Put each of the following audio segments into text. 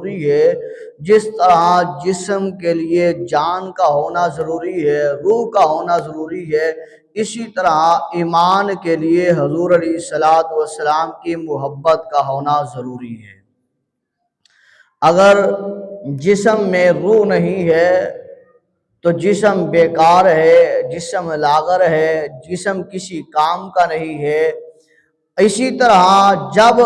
ضروری ہے، جس طرح جسم کے لیے جان کا ہونا ضروری ہے، روح کا ہونا ضروری ہے، اسی طرح ایمان کے لیے حضور علیہ السلام کی محبت کا ہونا ضروری ہے۔ اگر جسم میں روح نہیں ہے تو جسم بیکار ہے، جسم لاغر ہے، جسم کسی کام کا نہیں ہے۔ اسی طرح جب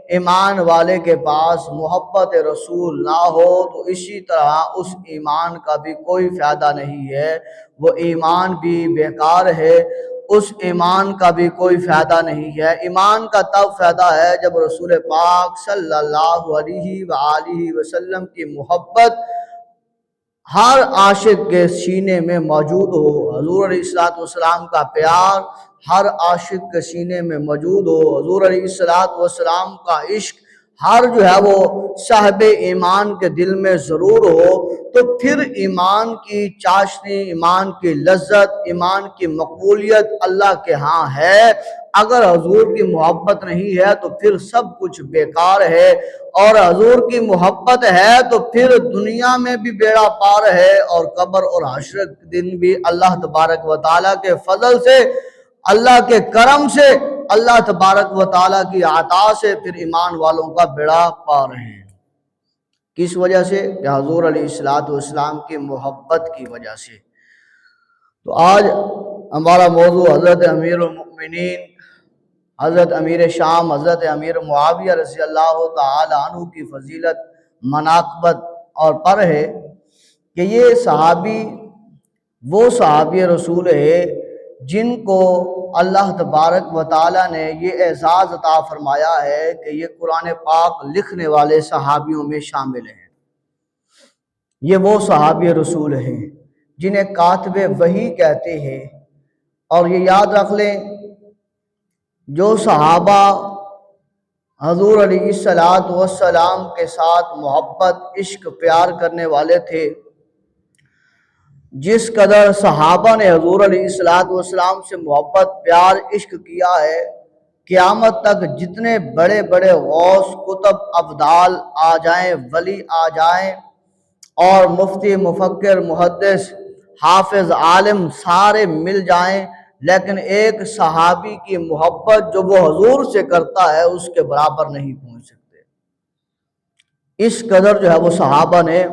ایمان والے کے پاس محبت رسول نہ ہو تو اسی طرح اس ایمان کا بھی کوئی فائدہ نہیں ہے، وہ ایمان بھی بیکار ہے، اس ایمان کا بھی کوئی فائدہ نہیں ہے۔ ایمان کا تب فائدہ ہے جب رسول پاک صلی اللہ علیہ وآلہ وسلم کی محبت ہر عاشق کے سینے میں موجود ہو، حضور علیہ السلام کا پیار ہر عاشق کے سینے میں موجود ہو، حضور علیہ السلام کا عشق ہر وہ صاحب ایمان کے دل میں ضرور ہو، تو پھر ایمان کی چاشنی، ایمان کی لذت، ایمان کی مقبولیت اللہ کے ہاں ہے۔ اگر حضور کی محبت نہیں ہے تو پھر سب کچھ بیکار ہے، اور حضور کی محبت ہے تو پھر دنیا میں بھی بیڑا پار ہے، اور قبر اور حشر کے دن بھی اللہ تبارک و تعالیٰ کے فضل سے، اللہ کے کرم سے، اللہ تبارک و تعالیٰ کی عطا سے پھر ایمان والوں کا بیڑا پار ہے۔ کس وجہ سے؟ کہ حضور علیہ السلام کی محبت کی وجہ سے۔ تو آج ہمارا موضوع حضرت امیر المؤمنین، حضرت امیر شام، حضرت امیر معاویہ رضی اللہ تعالی عنہ کی فضیلت، مناقبت اور پر ہے کہ یہ صحابی وہ صحابی رسول ہے جن کو اللہ تبارک و تعالیٰ نے یہ اعزاز عطا فرمایا ہے کہ یہ قرآن پاک لکھنے والے صحابیوں میں شامل ہیں۔ یہ وہ صحابی رسول ہیں جنہیں کاتب وحی کہتے ہیں، اور یہ یاد رکھ لیں جو صحابہ حضور علیہ السلام کے ساتھ محبت، عشق، پیار کرنے والے تھے، جس قدر صحابہ نے حضور علیہ السلام سے محبت، پیار، عشق کیا ہے، قیامت تک جتنے بڑے بڑے غوث، کتب، ابدال آ جائیں، ولی آ جائیں، اور مفتی، مفکر، محدث، حافظ، عالم سارے مل جائیں، لیکن ایک صحابی کی محبت جو وہ حضور سے کرتا ہے اس کے برابر نہیں پہنچ سکتے۔ اس قدر وہ صحابہ نے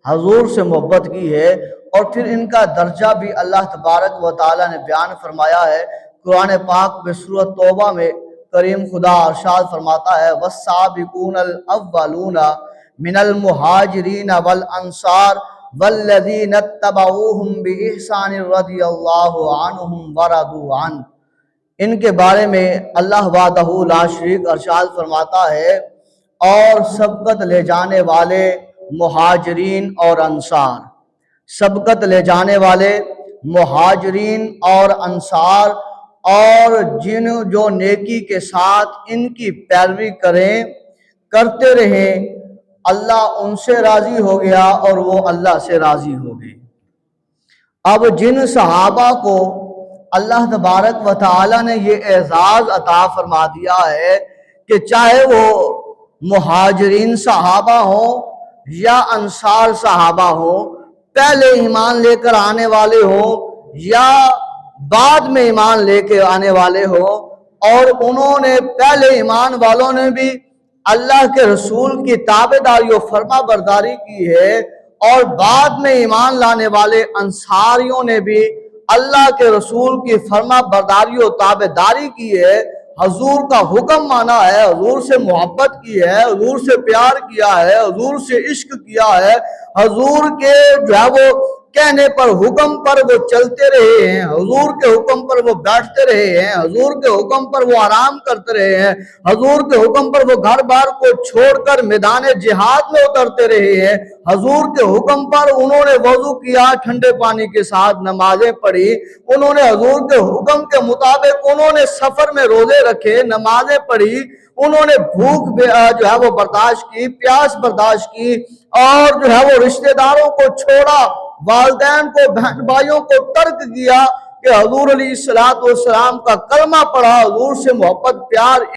حضور سے محبت کی ہے، اور پھر ان کا درجہ بھی اللہ تبارک و تعالیٰ نے بیان فرمایا ہے قرآن پاک میں سورۃ توبہ میں۔ کریم خدا ارشاد فرماتا ہے وَالسَّابِقُونَ الْأَوَّلُونَ مِنَ الْمُهَاجِرِينَ وَالْأَنصَارِ وَالَّذِينَ اتَّبَعُوهُمْ بِإِحْسَانٍ رَضِيَ اللَّهُ عَنْهُمْ وَرَضُوا عَنْهُ۔ ان کے بارے میں اللہ وحدہ لا شریک ارشاد فرماتا ہے اور سبقت لے جانے والے مہاجرین اور انصار، سبقت لے جانے والے مہاجرین اور انصار، اور جو نیکی کے ساتھ ان کی پیروی کرتے رہیں، اللہ ان سے راضی ہو گیا اور وہ اللہ سے راضی ہو گئے۔ اب جن صحابہ کو اللہ تبارک و تعالیٰ نے یہ اعزاز عطا فرما دیا ہے کہ چاہے وہ مہاجرین صحابہ ہوں یا انصار صحابہ ہوں، پہلے ایمان لے کر آنے والے ہوں یا بعد میں ایمان لے کے آنے والے ہوں، اور انہوں نے پہلے ایمان والوں نے بھی اللہ کے رسول کی تابعداری و فرما برداری کی ہے، اور بعد میں ایمان لانے والے انصاریوں نے بھی اللہ کے رسول کی فرما برداری و تابعداری کی ہے، حضور کا حکم مانا ہے، حضور سے محبت کی ہے، حضور سے پیار کیا ہے، حضور سے عشق کیا ہے، حضور کے وہ کہنے پر، حکم پر وہ چلتے رہے ہیں، حضور کے حکم پر وہ بیٹھتے رہے ہیں، حضور کے حکم پر وہ آرام کرتے رہے ہیں، حضور کے حکم پر وہ گھر بار کو چھوڑ کر میدان جہاد میں اترتے رہے ہیں، حضور کے حکم پر انہوں نے وضو کیا، ٹھنڈے پانی کے ساتھ نمازیں پڑھی، انہوں نے حضور کے حکم کے مطابق انہوں نے سفر میں روزے رکھے، نمازیں پڑھی، انہوں نے بھوک وہ برداشت کی، پیاس برداشت کی، اور وہ رشتہ داروں کو چھوڑا، والدین کو، بہن بھائیوں کو ترک کیا، کہ حضور علیہ السلام کا کلمہ پڑھا، حضور سے محبت، پیار